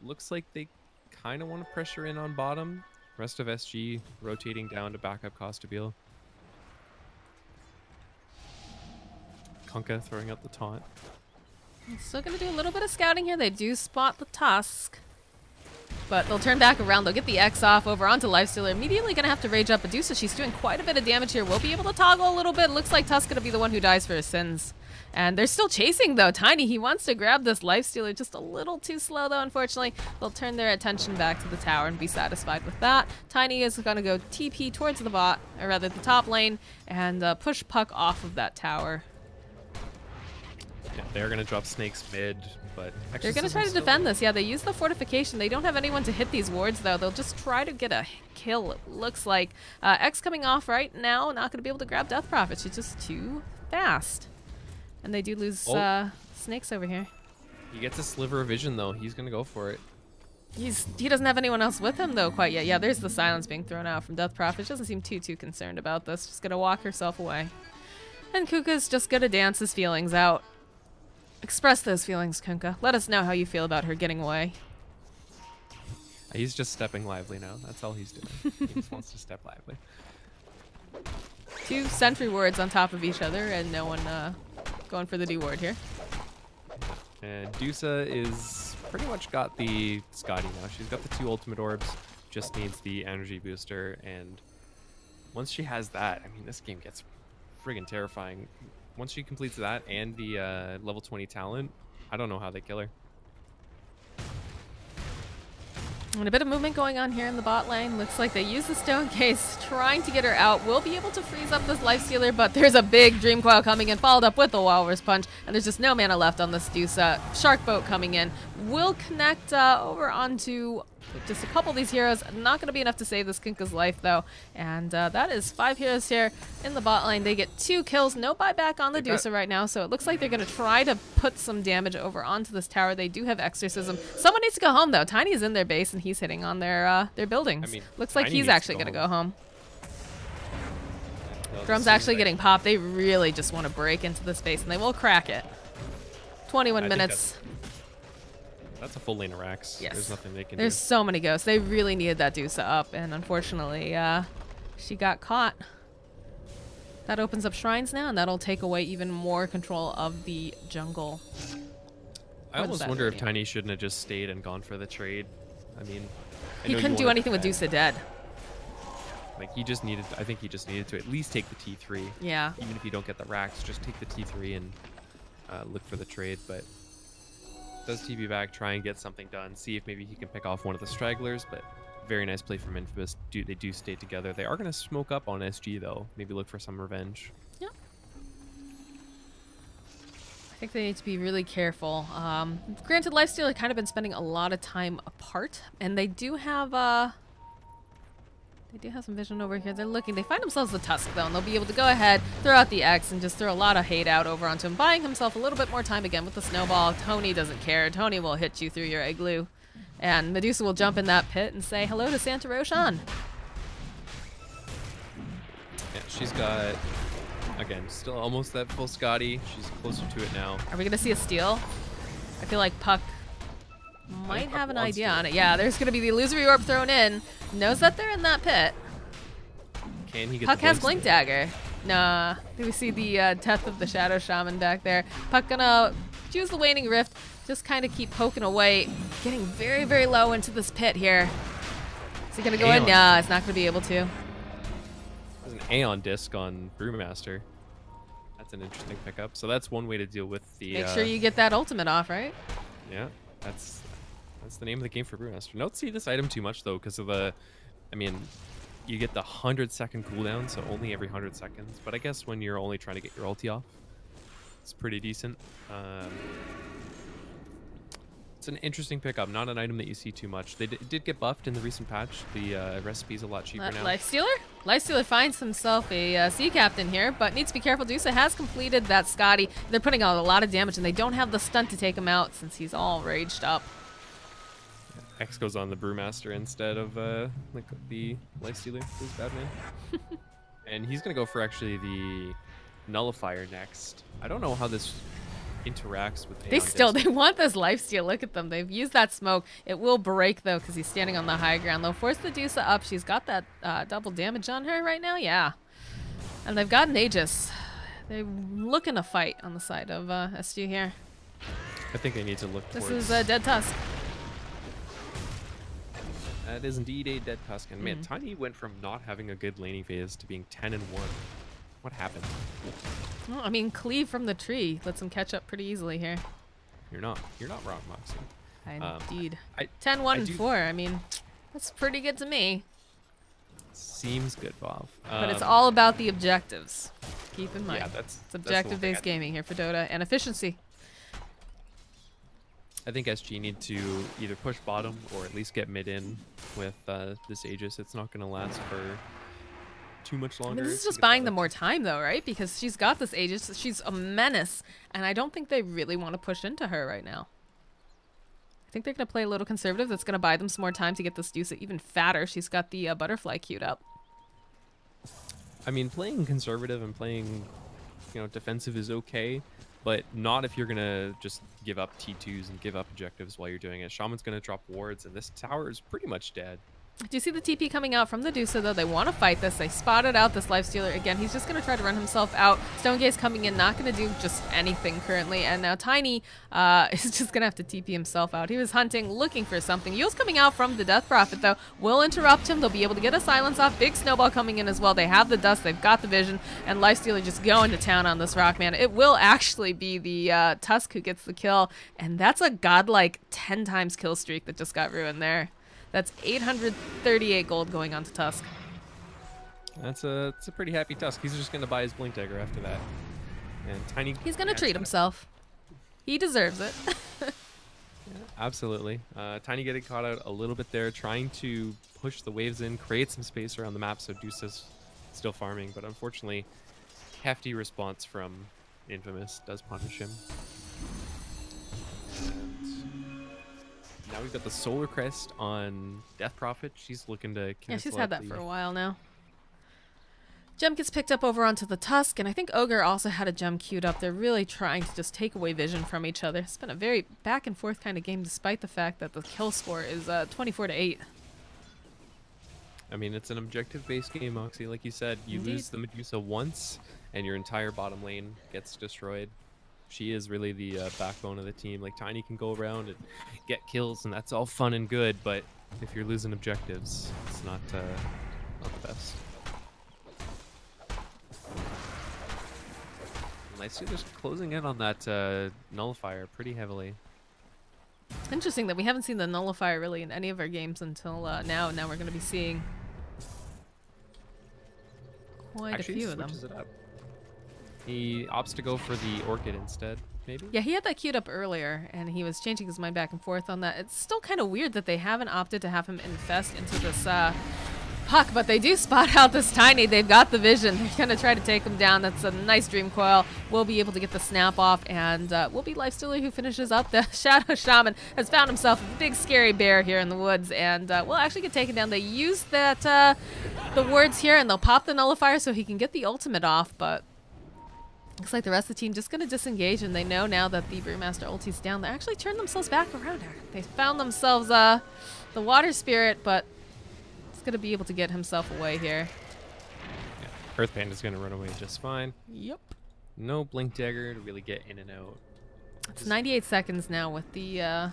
Looks like they kind of want to pressure in on bottom. Rest of SG rotating down to back up Costabile. Kunkka throwing out the taunt. Still going to do a little bit of scouting here. They do spot the Tusk. But they'll turn back around. They'll get the X off over onto Lifestealer. Immediately going to have to rage up Medusa. She's doing quite a bit of damage here. We'll be able to toggle a little bit. Looks like Tusk going to be the one who dies for his sins. And they're still chasing, though. Tiny, he wants to grab this Lifestealer. Just a little too slow, though, unfortunately. They'll turn their attention back to the tower and be satisfied with that. Tiny is going to go TP towards the bot, or rather the top lane, and push Puck off of that tower. Yeah, they're going to drop Snakes mid, but... They're going to try to defend this. Yeah, they use the fortification. They don't have anyone to hit these wards, though. They'll just try to get a kill, it looks like. X coming off right now. Not going to be able to grab Death Prophet. She's just too fast. And they do lose Snakes over here. He gets a sliver of vision, though. He's going to go for it. He doesn't have anyone else with him, though, quite yet. Yeah, there's the silence being thrown out from Death Prophet. She doesn't seem too concerned about this. Just going to walk herself away. And Kuka's just going to dance his feelings out. Express those feelings, Kunkka. Let us know how you feel about her getting away. He's just stepping lively now. That's all he's doing. He just wants to step lively. 2 sentry wards on top of each other, and no one going for the D ward here. And Dusa is pretty much got the Scotty now. She's got the 2 ultimate orbs. Just needs the energy booster, and once she has that, I mean, this game gets friggin' terrifying. Once she completes that and the level 20 talent, I don't know how they kill her. And a bit of movement going on here in the bot lane. Looks like they use the Stone Case, trying to get her out. We'll be able to freeze up this Lifestealer, but there's a big Dream Coil coming in, followed up with the Walrus Punch, and there's just no mana left on this Dusa. Shark Boat coming in. Will connect over onto just a couple of these heroes. Not going to be enough to save this Kunkka's life, though. And that is 5 heroes here in the bot lane. They get 2 kills. No buyback on the Dusa right now, so it looks like they're going to try to put some damage over onto this tower. They do have Exorcism. Someone needs to go home, though. Tiny is in their base, and he's hitting on their buildings. I mean, looks like he's actually going to go home. Drum's actually getting popped. They really just want to break into the space, and they will crack it. 21 minutes. That's a full lane of racks. Yes. There's nothing they can do. There's so many ghosts. They really needed that Dusa up, and unfortunately, she got caught. That opens up shrines now, and that'll take away even more control of the jungle. I almost wonder if Tiny shouldn't have just stayed and gone for the trade. I mean, he couldn't do anything with Dusa dead. Like, he just needed, I think he just needed to at least take the T3. Yeah. Even if you don't get the racks, just take the T3 and look for the trade. But does TP back, try and get something done, see if maybe he can pick off one of the stragglers, but very nice play from Infamous. They do stay together. They are going to smoke up on SG, though. Maybe look for some revenge. Yep. I think they need to be really careful. Granted, Lifesteal have kind of been spending a lot of time apart, and they do have some vision over here. They're looking. They find themselves the Tusk, though, and they'll be able to go ahead, throw out the X, and just throw a lot of hate out over onto him, buying himself a little bit more time again with the snowball. Tony doesn't care. Tony will hit you through your igloo. And Medusa will jump in that pit and say hello to Santa Roshan. Yeah, she's got, again, still almost that full Scotty. She's closer to it now. Are we going to see a steal? I feel like Puck might have an idea on it. Yeah, there's going to be the illusory orb thrown in. Knows that they're in that pit. Can he get Puck the has Blink Dagger. Nah. Do we see the death of the Shadow Shaman back there? Puck gonna choose the Waning Rift. Just kind of keep poking away. Getting very, very low into this pit here. Is he gonna go in? Nah, it's not gonna be able to. There's an Aeon disc on Brewmaster. That's an interesting pickup. So that's one way to deal with the... Make sure you get that ultimate off, right? Yeah, that's the name of the game for Brewmaster. Don't see this item too much, though, because of the... I mean, you get the 100-second cooldown, so only every 100 seconds. But I guess when you're only trying to get your ulti off, it's pretty decent. It's an interesting pickup, not an item that you see too much. They did get buffed in the recent patch. The recipe's a lot cheaper now. Lifestealer? Lifestealer finds himself a sea captain here, but needs to be careful. Dusa has completed that Scotty. They're putting out a lot of damage, and they don't have the stun to take him out since he's all raged up. X goes on the Brewmaster instead of like the Lifestealer, who's bad man. And he's gonna go for actually the Nullifier next. I don't know how this interacts with Aeon they want this lifesteal. Look at them. They've used that smoke. It will break though because he's standing on the high ground. They'll force the Dusa up. She's got that double damage on her right now. Yeah, and they've got an Aegis. They're looking to fight on the side of SG here. I think they need to look This towards... is a dead Tusk. That is indeed a dead Tusk. And man, Tiny went from not having a good laning phase to being 10-1. What happened? Well, I mean, cleave from the tree lets him catch up pretty easily here. You're not wrong, Moxie. Indeed. 10-1-4. I mean, that's pretty good to me. Seems good, Valve. But it's all about the objectives. Keep in mind. Yeah, it's objective-based gaming here for Dota and efficiency. I think SG need to either push bottom or at least get mid in with this Aegis. It's not going to last for too much longer. I mean, this is just buying them more time, though, right? Because she's got this Aegis. She's a menace, and I don't think they really want to push into her right now. I think they're going to play a little conservative. That's going to buy them some more time to get this Dusa even fatter. She's got the butterfly queued up. I mean, playing conservative and playing, defensive is okay, but not if you're going to just give up T2s and give up objectives while you're doing it. Shaman's going to drop wards, and this tower is pretty much dead. Do you see the TP coming out from the Dusa, though? They want to fight this. They spotted out this Lifestealer. Again, he's just going to try to run himself out. Stonegaze coming in, not going to do just anything currently. And now Tiny is just going to have to TP himself out. He was hunting, looking for something. Yule's coming out from the Death Prophet, though. Will interrupt him. They'll be able to get a silence off. Big snowball coming in as well. They have the dust. They've got the vision. And Lifestealer just going to town on this Rockman. It will actually be the Tusk who gets the kill. And that's a godlike 10 times kill streak that just got ruined there. That's 838 gold going on to Tusk. It's a pretty happy Tusk. He's just going to buy his Blink Dagger after that. And Tiny... He's going to treat himself. He deserves it. Yeah, absolutely. Tiny getting caught out a little bit there, trying to push the waves in, create some space around the map so Dusa's still farming. But unfortunately, hefty response from Infamous does punish him. Now we've got the Solar Crest on Death Prophet. She's looking to... Yeah, she's had that for a while now. Gem gets picked up over onto the Tusk, and I think Ogre also had a gem queued up. They're really trying to just take away vision from each other. It's been a very back and forth kind of game, despite the fact that the kill score is 24-8. I mean, it's an objective-based game, Moxie. Like you said, you lose the Medusa once, and your entire bottom lane gets destroyed. She is really the backbone of the team. Like, Tiny can go around and get kills, and that's all fun and good, but if you're losing objectives, it's not the best. Lifestealer's closing in on that Nullifier pretty heavily. Interesting that we haven't seen the nullifier really in any of our games until now. Now we're going to be seeing quite a few of them. It up. He opts to go for the Orchid instead, maybe? Yeah, he had that queued up earlier, and he was changing his mind back and forth on that. It's still kind of weird that they haven't opted to have him infest into this Puck, but they do spot out this Tiny. They've got the vision. They're going to try to take him down. That's a nice Dream Coil. We'll be able to get the snap off, and will be Lifestealer who finishes up. The Shadow Shaman has found himself a big scary bear here in the woods, and will actually get taken down. They use that the wards here, and they'll pop the Nullifier so he can get the ultimate off, but looks like the rest of the team just going to disengage, and they know now that the Brewmaster ulti's down. They actually turned themselves back around her. They found themselves the Water Spirit, but he's going to be able to get himself away here. Yeah. Earth Panda's going to run away just fine. Yep. No Blink Dagger to really get in and out. It's 98 seconds now with the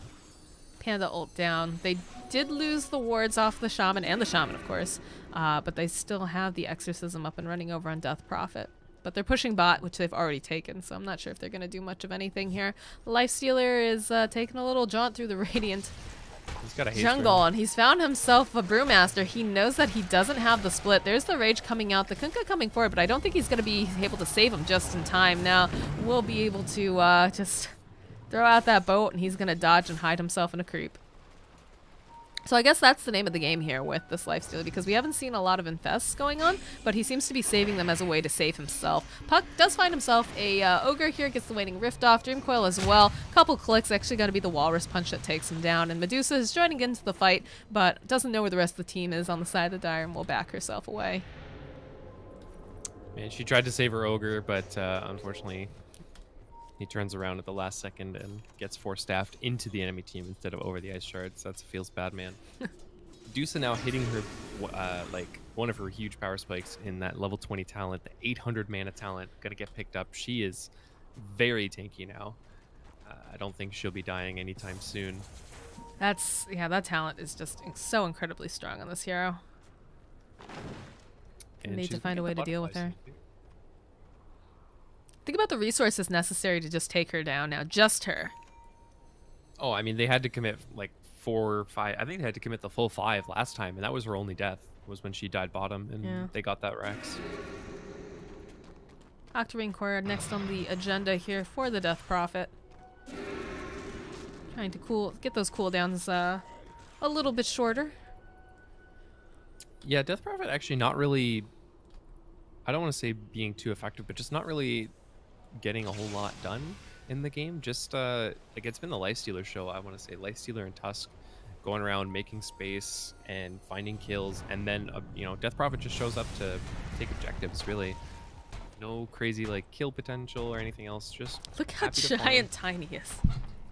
Panda ult down. They did lose the wards off the Shaman, and the Shaman, of course, but they still have the Exorcism up and running over on Death Prophet. But they're pushing bot, which they've already taken, so I'm not sure if they're going to do much of anything here. Lifestealer is taking a little jaunt through the Radiant He's got a jungle, and he's found himself a Brewmaster. He knows that he doesn't have the split. There's the Rage coming out, the Kunkka coming forward, but I don't think he's going to be able to save him just in time. Now, we'll be able to just throw out that boat, and he's going to dodge and hide himself in a creep. So I guess that's the name of the game here with this Lifestealer, because we haven't seen a lot of infests going on, but he seems to be saving them as a way to save himself. Puck does find himself a Ogre here, gets the Waning Rift off, Dream Coil as well. Couple clicks, actually going to be the Walrus Punch that takes him down, and Medusa is joining into the fight, but doesn't know where the rest of the team is on the side of the Dire and will back herself away. Man, she tried to save her Ogre, but unfortunately he turns around at the last second and gets force-staffed into the enemy team instead of over the ice shards. That feels bad, man. Medusa now hitting her, like, one of her huge power spikes in that level 20 talent, the 800 mana talent, gonna get picked up. She is very tanky now. I don't think she'll be dying anytime soon. Yeah, that talent is just so incredibly strong on this hero. And need to find a way to deal with her. Think about the resources necessary to just take her down now. Just her. Oh, I mean, they had to commit like 4 or 5. I think they had to commit the full 5 last time, and that was her only death, was when she died bottom, and they got that Rex. Octarine Core next on the agenda here for the Death Prophet. Trying to get those cooldowns a little bit shorter. Yeah, Death Prophet actually not really, I don't want to say being too effective, but just not really getting a whole lot done in the game. Just like, it's been the Lifestealer show. I want to say Lifestealer and Tusk going around making space and finding kills, and then you know, Death Prophet just shows up to take objectives. Really no crazy like kill potential or anything else. Just look how giant Tiny is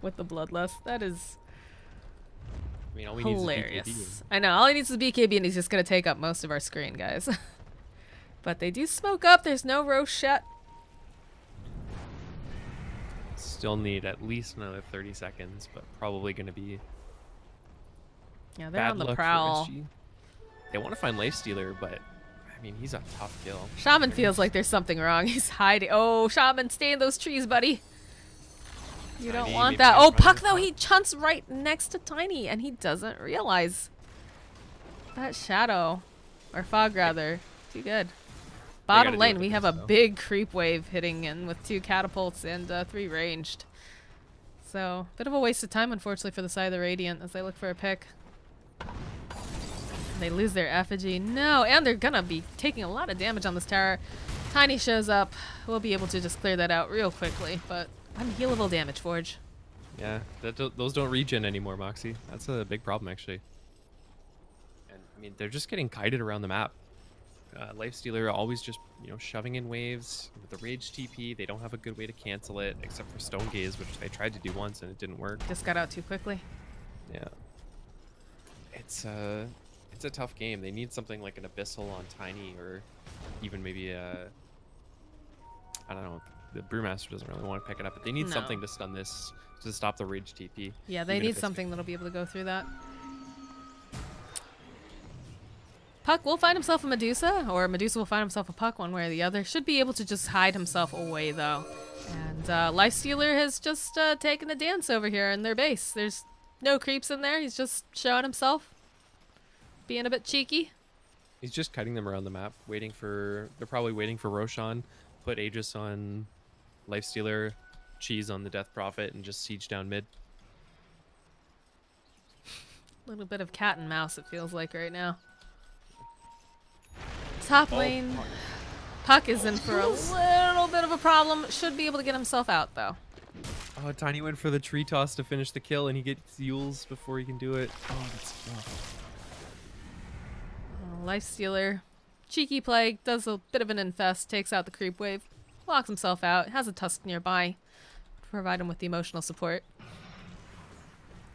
with the Bloodlust. That is, I mean, all we hilarious. Need is BKB. I know, all he needs is BKB, and he's just gonna take up most of our screen, guys. But they do smoke up. There's no Roche yet. Still need at least another 30 seconds, but probably going to be they're on the prowl. They want to find Lifestealer, but I mean, he's a tough kill. Shaman feels like there's something wrong. He's hiding. Oh, Shaman, stay in those trees, buddy. You don't want that. Oh, Puck, though, he chunts right next to Tiny, and he doesn't realize that Shadow, or Fog, rather. Too good. Bottom lane, we have a big creep wave hitting in with 2 catapults and 3 ranged. So, bit of a waste of time, unfortunately, for the side of the Radiant as they look for a pick. They lose their effigy. No, and they're gonna be taking a lot of damage on this tower. Tiny shows up. We'll be able to just clear that out real quickly, but unhealable damage, Forge. Yeah, those don't regen anymore, Moxie. That's a big problem, actually. And I mean, they're just getting kited around the map. Lifestealer always just, you know, shoving in waves with the Rage TP. They don't have a good way to cancel it, except for Stone Gaze, which they tried to do once and it didn't work. Just got out too quickly. Yeah, it's a tough game. They need something like an Abyssal on Tiny, or even maybe I don't know. The Brewmaster doesn't really want to pick it up, but they need something to stun this, to stop the Rage TP. Yeah, they need something that'll be able to go through that. Puck will find himself a Medusa, or Medusa will find himself a Puck, one way or the other. Should be able to just hide himself away, though. And Lifestealer has just taken a dance over here in their base. There's No creeps in there. He's just showing himself. Being a bit cheeky. He's just cutting them around the map, waiting for... They're probably waiting for Roshan. Put Aegis on Lifestealer, Cheese on the Death Prophet, and just siege down mid. A little bit of cat and mouse, it feels like right now. Top lane. Puck is in for a little bit of a problem. Should be able to get himself out, though. Oh, Tiny went for the tree toss to finish the kill, and he gets Yules before he can do it. Oh, that's rough. Lifestealer. Cheeky play. Does a bit of an infest. Takes out the creep wave. Locks himself out. Has a Tusk nearby to provide him with the emotional support.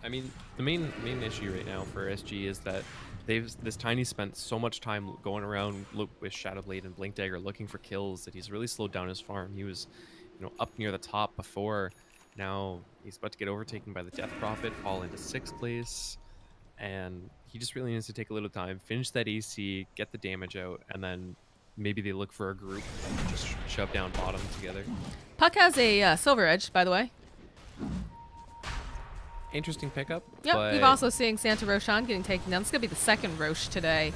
I mean, the main issue right now for SG is that this Tiny spent so much time going around with Shadowblade and Blink Dagger looking for kills that he's really slowed down his farm. He was, up near the top before. Now he's about to get overtaken by the Death Prophet, fall into 6th place, and he just really needs to take a little time, finish that AC, get the damage out, and then maybe they look for a group and just shove down bottom together. Puck has a Silver Edge, by the way. Interesting pickup. Yep, but... we've also seeing Santa Roshan getting taken down. This is going to be the second Roche today.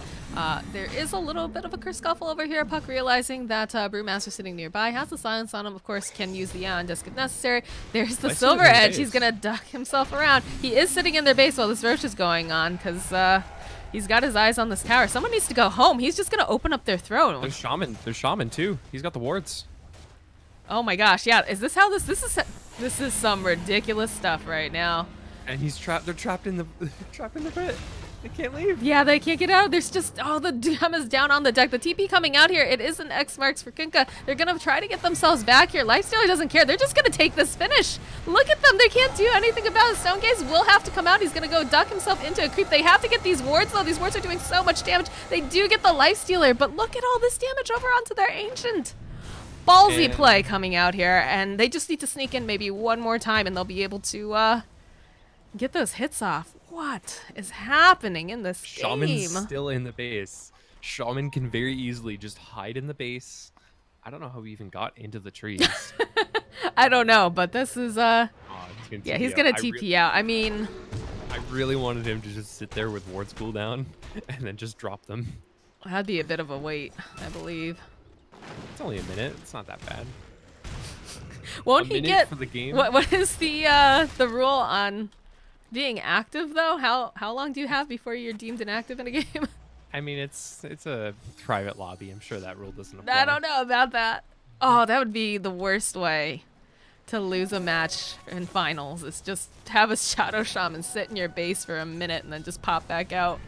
There is a little bit of a kerfuffle over here. Puck realizing that Brewmaster sitting nearby has the silence on him. Of course, can use the Ion Disc if necessary. There's the Silver Edge. He's going to duck himself around. He is sitting in their base while this Roche is going on because he's got his eyes on this tower. Someone needs to go home. He's just going to open up their throne. There's Shaman. There's Shaman too. He's got the wards. Oh my gosh, yeah. Is this how this is some ridiculous stuff right now. And he's trapped. They're trapped in the pit. They can't leave. Yeah, they can't get out. There's just the Dam is down on the deck. The TP coming out here. It is an X marks for Kunkka. They're gonna try to get themselves back here. Lifestealer doesn't care. They're just gonna take this finish. Look at them. They can't do anything about it. Stonegaze will have to come out. He's gonna go duck himself into a creep. They have to get these wards though. These wards are doing so much damage. They do get the Lifestealer, but look at all this damage over onto their Ancient. Ballsy play coming out here, and they just need to sneak in maybe one more time, and they'll be able to get those hits off. What is happening in this game? Shaman's still in the base. Shaman can very easily just hide in the base. I don't know how he even got into the trees. I don't know, but this is yeah, he's gonna TP out. I mean, I really wanted him to just sit there with wards cooldown and then just drop them. That'd be a bit of a wait, I believe. It's only a minute. It's not that bad. Won't he get for the game? What is the rule on being active though? How long do you have before you're deemed inactive in a game? I mean, it's a private lobby. I'm sure that rule doesn't apply. I don't know about that. Oh, that would be the worst way to lose a match in finals. Is just have a Shadow Shaman sit in your base for a minute and then just pop back out,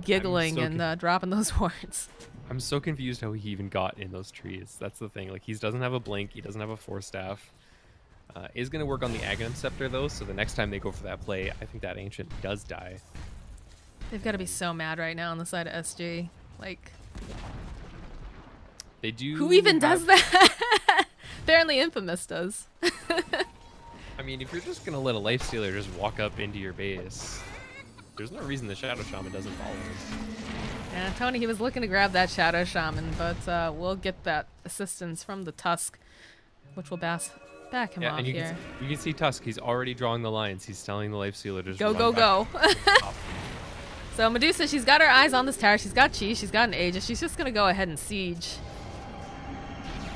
giggling and dropping those wards. I'm so confused how he even got in those trees. That's the thing. Like, he doesn't have a blink. He doesn't have a Force Staff. Is going to work on the Aghanim Scepter, though, so the next time they go for that play, I think that Ancient does die. They've got to be so mad right now on the side of SG. Like, they do. Who even does that? Apparently Infamous does. I mean, if you're just going to let a Lifestealer just walk up into your base, there's no reason the Shadow Shaman doesn't follow him. Yeah, Tony, he was looking to grab that Shadow Shaman, but we'll get that assistance from the Tusk, which will back him off and here. You can see Tusk. He's already drawing the lines. He's telling the Lifestealer to just go. So Medusa, she's got her eyes on this tower. She's got Chi. She's got an Aegis. She's just going to go ahead and siege.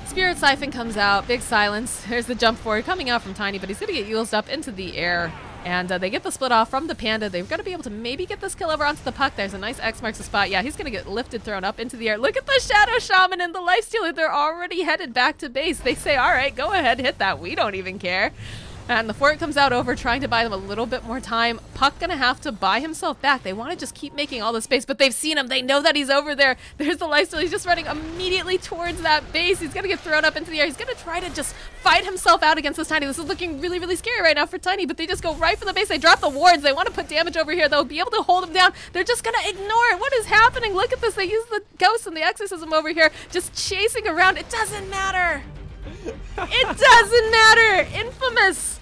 Spirit Siphon comes out. Big silence. There's the jump forward coming out from Tiny, but he's going to get Yules up into the air. And they get the split off from the Panda. They've got to be able to maybe get this kill over onto the Puck. There's a nice X marks the spot. Yeah, he's going to get lifted, thrown up into the air. Look at the Shadow Shaman and the Lifestealer. They're already headed back to base. They say, all right, go ahead, hit that. We don't even care. And the fort comes out over, trying to buy them a little bit more time. Puck gonna have to buy himself back. They want to just keep making all the space, but they've seen him. They know that he's over there. There's the Lifestealer. He's just running immediately towards that base. He's gonna get thrown up into the air. He's gonna try to just fight himself out against this Tiny. This is looking really, really scary right now for Tiny, but they just go right for the base. They drop the wards. They want to put damage over here. They'll be able to hold him down. They're just gonna ignore it. What is happening? Look at this. They use the Ghost and the Exorcism over here, just chasing around. It doesn't matter. It doesn't matter. Infamous.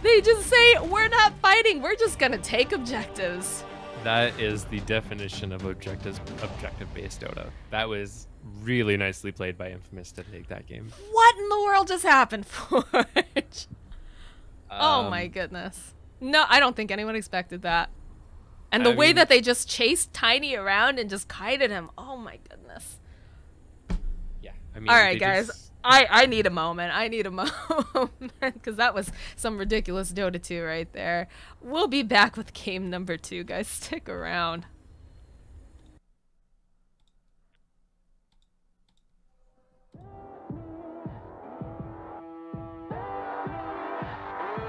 They just say, we're not fighting. We're just going to take objectives. That is the definition of objective-based Dota. That was really nicely played by Infamous to take that game. What in the world just happened, Forge? Oh my goodness. No, I don't think anyone expected that. And the I way mean, that they just chased Tiny around and just kited him. Oh my goodness. yeah. I mean, All right, they guys. just I need a moment. I need a moment because that was some ridiculous Dota 2 right there. We'll be back with game number 2, guys. Stick around.